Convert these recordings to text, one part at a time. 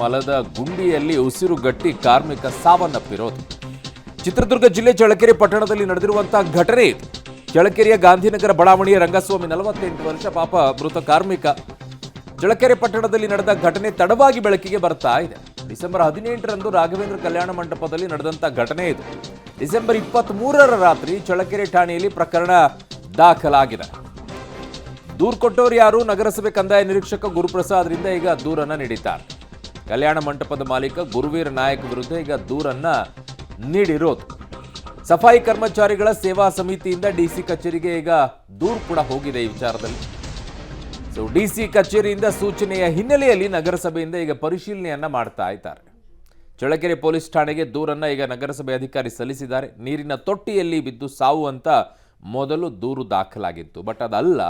ಮಲದ ಗುಂಡಿಯಲ್ಲಿ ಉಸಿರುಗಟ್ಟಿ ಕಾರ್ಮಿಕ ಸಾವನ್ನಪ್ಪಿರೋದು. ಚಿತ್ರದುರ್ಗ ಜಿಲ್ಲೆ ಚಳ್ಳಕೆರೆ ಪಟ್ಟಣದಲ್ಲಿ ನಡೆದಿರುವಂತಹ ಘಟನೆ ಇದು. ಚಳ್ಳಕೆರೆಯ ಗಾಂಧಿನಗರ ಬಡಾವಣೆಯ ರಂಗಸ್ವಾಮಿ 48 ವರ್ಷ ಪಾಪ ಮೃತ ಕಾರ್ಮಿಕ. ಚಳ್ಳಕೆರೆ ಪಟ್ಟಣದಲ್ಲಿ ನಡೆದ ಘಟನೆ ತಡವಾಗಿ ಬೆಳಕಿಗೆ ಬರ್ತಾ ಇದೆ. ಡಿಸೆಂಬರ್ 18ರಂದು ರಾಘವೇಂದ್ರ ಕಲ್ಯಾಣ ಮಂಟಪದಲ್ಲಿ ನಡೆದಂತ ಘಟನೆ ಇದು. ಡಿಸೆಂಬರ್ 23ರ ರಾತ್ರಿ ಚಳ್ಳಕೆರೆ ಠಾಣೆಯಲ್ಲಿ ಪ್ರಕರಣ ದಾಖಲಾಗಿದೆ. ದೂರು ಕೊಟ್ಟವರು ಯಾರು? ನಗರಸಭೆ ಕಂದಾಯ ನಿರೀಕ್ಷಕ ಗುರುಪ್ರಸಾದ್ರಿಂದ ಈಗ ದೂರನ್ನ ನೀಡಿದ್ದಾರೆ. ಕಲ್ಯಾಣ ಮಂಟಪದ ಮಾಲೀಕ ಗುರುವೀರ್ ನಾಯಕ್ ವಿರುದ್ಧ ಈಗ ದೂರನ್ನ ನೀಡಿರೋದು. ಸಫಾಯಿ ಕರ್ಮಚಾರಿಗಳ ಸೇವಾ ಸಮಿತಿಯಿಂದ ಡಿಸಿ ಕಚೇರಿಗೆ ಈಗ ದೂರು ಕೂಡ ಹೋಗಿದೆ ಈ ವಿಚಾರದಲ್ಲಿ. ಡಿಸಿ ಕಚೇರಿಯಿಂದ ಸೂಚನೆಯ ಹಿನ್ನೆಲೆಯಲ್ಲಿ ನಗರಸಭೆಯಿಂದ ಈಗ ಪರಿಶೀಲನೆಯನ್ನ ಮಾಡ್ತಾ ಇದ್ದಾರೆ. ಚಳ್ಳಕೆರೆ ಪೊಲೀಸ್ ಠಾಣೆಗೆ ದೂರನ್ನ ಈಗ ನಗರಸಭೆ ಅಧಿಕಾರಿ ಸಲ್ಲಿಸಿದ್ದಾರೆ. ನೀರಿನ ತೊಟ್ಟಿಯಲ್ಲಿ ಬಿದ್ದು ಸಾವು ಅಂತ ಮೊದಲು ದೂರು ದಾಖಲಾಗಿತ್ತು. ಬಟ್ ಅದಲ್ಲ,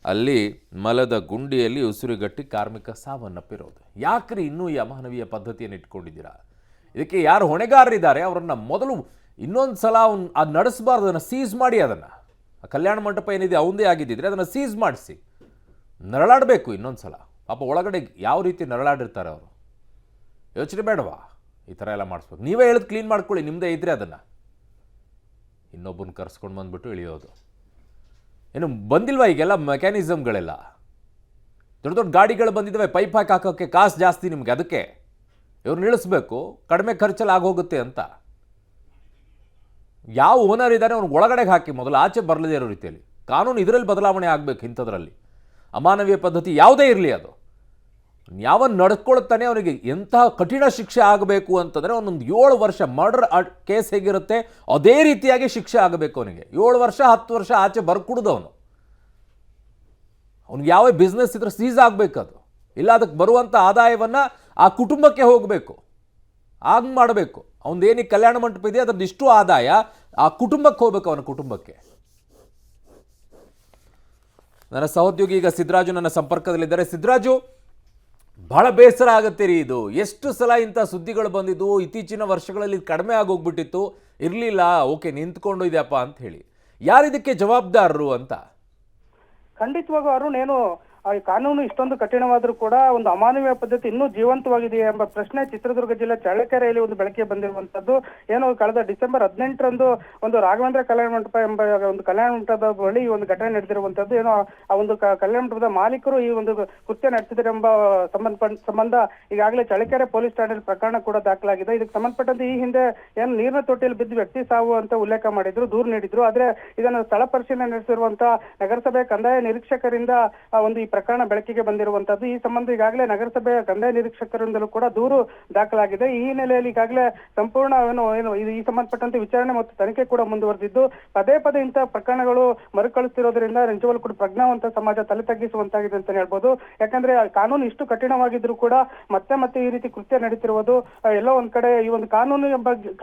ಅಲ್ಲಿ ಮಲದ ಗುಂಡಿಯಲ್ಲಿ ಉಸಿರುಗಟ್ಟಿ ಕಾರ್ಮಿಕ ಸಾವನ್ನಪ್ಪಿರೋದು. ಯಾಕ್ರಿ ಇನ್ನೂ ಈ ಅಮಾನವೀಯ ಪದ್ಧತಿಯನ್ನು ಇಟ್ಕೊಂಡಿದ್ದೀರಾ? ಇದಕ್ಕೆ ಯಾರು ಹೊಣೆಗಾರರಿದ್ದಾರೆ ಅವರನ್ನು ಮೊದಲು ಇನ್ನೊಂದು ಸಲ ಅದು ನಡೆಸಬಾರ್ದು. ಅದನ್ನು ಸೀಸ್ ಮಾಡಿ, ಅದನ್ನು ಕಲ್ಯಾಣ ಮಂಟಪ ಏನಿದೆ ಅವಂದೇ ಆಗಿದ್ದಿದ್ರೆ ಅದನ್ನು ಸೀಸ್ ಮಾಡಿಸಿ. ನರಳಾಡಬೇಕು ಇನ್ನೊಂದು ಸಲ. ಪಾಪ ಒಳಗಡೆ ಯಾವ ರೀತಿ ನರಳಾಡಿರ್ತಾರೆ ಅವರು, ಯೋಚನೆ ಬೇಡವಾ? ಈ ಥರ ಎಲ್ಲ ಮಾಡಿಸ್ಬೇಕು. ನೀವೇ ಹೇಳಿದ್ ಕ್ಲೀನ್ ಮಾಡ್ಕೊಳ್ಳಿ, ನಿಮ್ಮದೇ ಇದ್ರೆ ಅದನ್ನು. ಇನ್ನೊಬ್ಬನ ಕರ್ಸ್ಕೊಂಡು ಬಂದುಬಿಟ್ಟು ಇಳಿಯೋದು ಏನು ಬಂದಿಲ್ವಾ? ಈಗೆಲ್ಲ ಮೆಕ್ಯಾನಿಸಮ್ಗಳೆಲ್ಲ ದೊಡ್ಡ ದೊಡ್ಡ ಗಾಡಿಗಳು ಬಂದಿದ್ದಾವೆ. ಪೈಪ್ ಹಾಕೋಕ್ಕೆ ಕಾಸು ಜಾಸ್ತಿ ನಿಮಗೆ, ಅದಕ್ಕೆ ಇವ್ರು ನಿಲ್ಲಿಸ್ಬೇಕು, ಕಡಿಮೆ ಖರ್ಚಲ್ಲಿ ಆಗೋಗುತ್ತೆ ಅಂತ. ಯಾವ ಓನರ್ ಇದ್ದಾರೆ ಅವ್ನು ಒಳಗಡೆಗೆ ಹಾಕಿ, ಮೊದಲು ಆಚೆ ಬರಲಿದೆ ಇರೋ ರೀತಿಯಲ್ಲಿ ಕಾನೂನು ಇದರಲ್ಲಿ ಬದಲಾವಣೆ ಆಗಬೇಕು. ಇಂಥದ್ರಲ್ಲಿ ಅಮಾನವೀಯ ಪದ್ಧತಿ ಯಾವುದೇ ಇರಲಿ, ಅದು ಯಾವ ನಡ್ಕೊಳ್ತಾನೆ ಅವನಿಗೆ ಎಂತಹ ಕಠಿಣ ಶಿಕ್ಷೆ ಆಗಬೇಕು ಅಂತಂದರೆ ಒಂದೊಂದು 7 ವರ್ಷ ಮರ್ಡರ್ ಕೇಸ್ ಹೇಗಿರುತ್ತೆ ಅದೇ ರೀತಿಯಾಗಿ ಶಿಕ್ಷೆ ಆಗಬೇಕು ಅವನಿಗೆ. 7 ವರ್ಷ 10 ವರ್ಷ ಆಚೆ ಬರ್ಕೂಡ್ದು ಅವನು. ಅವ್ನಿಗೆ ಯಾವ ಬಿಸ್ನೆಸ್ ಇದ್ರೆ ಸೀಸ್ ಆಗಬೇಕು ಅದು. ಇಲ್ಲ ಅದಕ್ಕೆ ಬರುವಂಥ ಆದಾಯವನ್ನು ಆ ಕುಟುಂಬಕ್ಕೆ ಹೋಗಬೇಕು, ಆಗ ಮಾಡಬೇಕು. ಅವನದೇನಿಗೆ ಕಲ್ಯಾಣ ಮಂಟಪ ಇದೆ ಅದ್ರದ್ದು ಇಷ್ಟು ಆದಾಯ ಆ ಕುಟುಂಬಕ್ಕೆ ಹೋಗ್ಬೇಕು, ಅವನ ಕುಟುಂಬಕ್ಕೆ. ನನ್ನ ಸಹೋದ್ಯೋಗಿ ಈಗ ಸಿದ್ದರಾಜು ನನ್ನ ಸಂಪರ್ಕದಲ್ಲಿದ್ದಾರೆ. ಸಿದ್ದರಾಜು, ಬಹಳ ಬೇಸರ ಆಗುತ್ತೆ ರೀ ಇದು. ಎಷ್ಟು ಸಲ ಇಂಥ ಸುದ್ದಿಗಳು ಬಂದಿದ್ದು, ಇತ್ತೀಚಿನ ವರ್ಷಗಳಲ್ಲಿ ಕಡಿಮೆ ಆಗೋಗ್ಬಿಟ್ಟಿತ್ತು, ಇರಲಿಲ್ಲ, ಓಕೆ ನಿಂತ್ಕೊಂಡು ಇದೆಯಪ್ಪ ಅಂತ ಹೇಳಿ. ಯಾರಿದಕ್ಕೆ ಜವಾಬ್ದಾರರು ಅಂತ? ಖಂಡಿತವಾಗೂ ಅರುಣ್, ಏನು ಕಾನೂನು ಇಷ್ಟೊಂದು ಕಠಿಣವಾದ್ರೂ ಕೂಡ ಒಂದು ಅಮಾನವೀಯ ಪದ್ಧತಿ ಇನ್ನೂ ಜೀವಂತವಾಗಿದೆಯೇ ಎಂಬ ಪ್ರಶ್ನೆ ಚಿತ್ರದುರ್ಗ ಜಿಲ್ಲೆ ಚಳ್ಳಕೆರೆಯಲ್ಲಿ ಒಂದು ಬೆಳಕಿಗೆ ಬಂದಿರುವಂತದ್ದು. ಏನು ಕಳೆದ ಡಿಸೆಂಬರ್ 18ರಂದು ಒಂದು ರಾಘವೇಂದ್ರ ಕಲ್ಯಾಣ ಮಂಟಪ ಎಂಬ ಒಂದು ಕಲ್ಯಾಣ ಮಂಟಪದ ಬಳಿ ಒಂದು ಘಟನೆ ನಡೆದಿರುವಂತದ್ದು. ಏನೋ ಆ ಒಂದು ಕಲ್ಯಾಣ ಮಂಟಪದ ಮಾಲೀಕರು ಈ ಒಂದು ಕೃತ್ಯ ನಡೆಸಿದರೆ ಎಂಬ ಸಂಬಂಧ ಈಗಾಗಲೇ ಚಳ್ಳಕೆರೆ ಪೊಲೀಸ್ ಠಾಣೆಯಲ್ಲಿ ಪ್ರಕರಣ ಕೂಡ ದಾಖಲಾಗಿದೆ. ಇದಕ್ಕೆ ಸಂಬಂಧಪಟ್ಟಂತೆ ಈ ಹಿಂದೆ ಏನು ನೀರಿನ ತೊಟ್ಟಿಯಲ್ಲಿ ಬಿದ್ದು ವ್ಯಕ್ತಿ ಸಾವು ಅಂತ ಉಲ್ಲೇಖ ಮಾಡಿದ್ರು, ದೂರು ನೀಡಿದ್ರು. ಆದ್ರೆ ಇದನ್ನು ಸ್ಥಳ ಪರಿಶೀಲನೆ ನಡೆಸಿರುವಂತಹ ನಗರಸಭೆ ಕಂದಾಯ ನಿರೀಕ್ಷಕರಿಂದ ಒಂದು ಪ್ರಕರಣ ಬೆಳಕಿಗೆ ಬಂದಿರುವಂತದ್ದು. ಈ ಸಂಬಂಧ ಈಗಾಗಲೇ ನಗರಸಭೆಯ ಕಂದಾಯ ನಿರೀಕ್ಷಕರಿಂದಲೂ ಕೂಡ ದೂರು ದಾಖಲಾಗಿದೆ. ಈ ಹಿನ್ನೆಲೆಯಲ್ಲಿ ಈಗಾಗಲೇ ಸಂಪೂರ್ಣ ಏನು ಈ ಸಂಬಂಧಪಟ್ಟಂತೆ ವಿಚಾರಣೆ ಮತ್ತು ತನಿಖೆ ಕೂಡ ಮುಂದುವರೆದಿದ್ದು, ಪದೇ ಪದೇ ಇಂತಹ ಪ್ರಕರಣಗಳು ಮರುಕಳಿಸ್ತಿರೋದ್ರಿಂದ ನಿಜವಾಗ್ಲೂ ಕೂಡ ಪ್ರಜ್ಞಾವಂತ ಸಮಾಜ ತಲೆ ತಗ್ಗಿಸುವಂತಾಗಿದೆ ಅಂತ ಹೇಳ್ಬೋದು. ಯಾಕಂದ್ರೆ ಕಾನೂನು ಇಷ್ಟು ಕಠಿಣವಾಗಿದ್ರು ಕೂಡ ಮತ್ತೆ ಮತ್ತೆ ಈ ರೀತಿ ಕೃತ್ಯ ನಡೀತಿರುವುದು ಎಲ್ಲೋ ಒಂದ್ ಕಡೆ ಈ ಒಂದು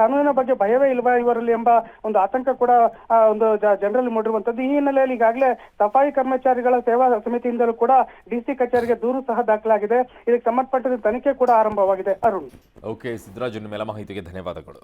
ಕಾನೂನಿನ ಬಗ್ಗೆ ಭಯವೇ ಇಲ್ವಾ ಇವರಲ್ಲಿ ಎಂಬ ಒಂದು ಆತಂಕ ಕೂಡ ಒಂದು ಜನರಲ್ಲಿ ಮೂಡಿರುವಂತದ್ದು. ಈ ಹಿನ್ನೆಲೆಯಲ್ಲಿ ಈಗಾಗಲೇ ಸಫಾಯಿ ಕರ್ಮಚಾರಿಗಳ ಸೇವಾ ಸಮಿತಿಯಿಂದಲೂ ಕೂಡ ಡಿಸಿ ಕಚೇರಿಗೆ ದೂರು ಸಹ ದಾಖಲಾಗಿದೆ. ಇದಕ್ಕೆ ಸಂಬಂಧಪಟ್ಟ ತನಿಖೆ ಕೂಡ ಆರಂಭವಾಗಿದೆ. ಅರುಣ್. ಓಕೆ ಸಿದ್ದರಾಜ್, ನಿಮ್ಮ ಮಾಹಿತಿಗೆ ಧನ್ಯವಾದಗಳು.